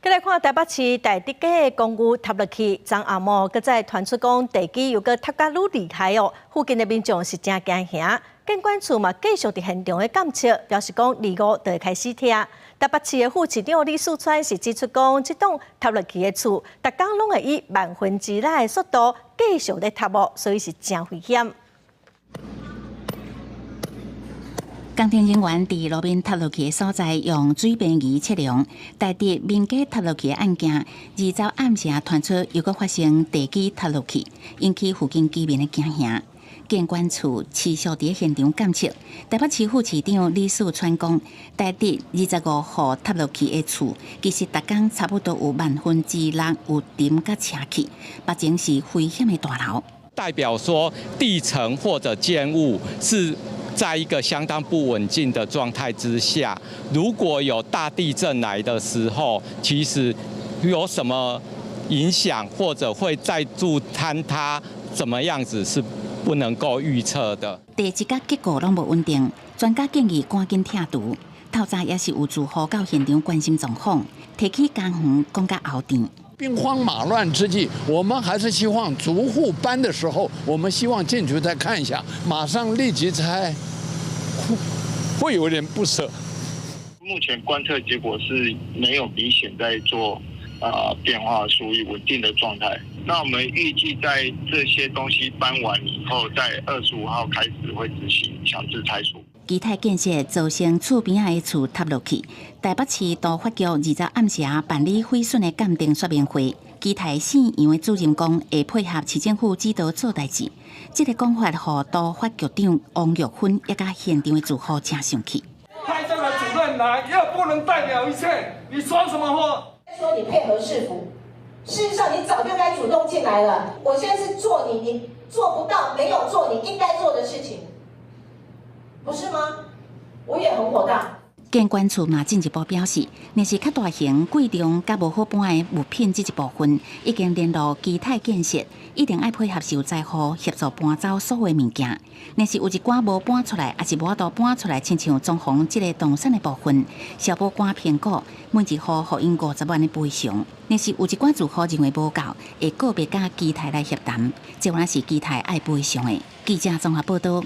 再来看台北市大直街的公寓塌落去，昨暗晡搁再传出讲地基又搁塌甲愈厉害哦，附近的民众是真惊吓。监管处嘛继续伫现场的监测，表示讲2号就会开始听。台北市的副市长李树川是指出讲，这栋塌落去的厝，逐工拢会以1/1000的速度继续咧塌落，所以是真危险。 工程人员伫路边塌落去的所在用水平仪测量，大致民家塌落去的案件，20暗时传出又搁发生地基塌落去，引起附近居民的惊吓。监管处持续伫现场监测。台北市副市长李树川讲，大致25户塌落去的厝，其实逐工差不多有6%有沉甲车去，目前是危险的大楼。代表说地层或者建物是 在一个相当不稳定的状态之下，如果有大地震来的时候，其实有什么影响，或者会再度坍塌，怎么样子是不能够预测的。地质甲结构拢无稳定，专家建议赶紧拆除。透早也是有住户到现场关心状况，提起工园讲甲后殿。 兵荒马乱之际，我们还是希望逐户搬的时候，我们希望进去再看一下，马上立即拆，会有点不舍。目前观测结果是没有明显在做变化，属于稳定的状态。那我们预计在这些东西搬完以后，在25号开始会执行强制拆除。 基泰建设造成厝边仔的厝塌落去。台北市都发局20暗时办理毁损的鉴定说明会。基泰县杨的主任讲，会配合市政府指导做代志。这个讲法，互都发局长王玉芬也甲现场的住户真生气。派这个主任来，又不能代表一切，你说什么话？说你配合市府，事实上你早就该主动进来了。我现在是做你做不到，没有做你应该做的事情。 不是吗？我也很火大。监管处嘛进一步表示，若是较大型、贵重、甲无好搬的物品这一部分，已经联络基泰建设，一定要配合受灾户协助搬走所有物件。若是有一寡无搬出来，也是无法度搬出来，亲像装潢这个动产的部分，消保官评估每一户互因50万的赔偿。若是有一寡住户认为无够，会个别甲基泰来协谈，这原来是基泰爱赔偿的。记者综合报道。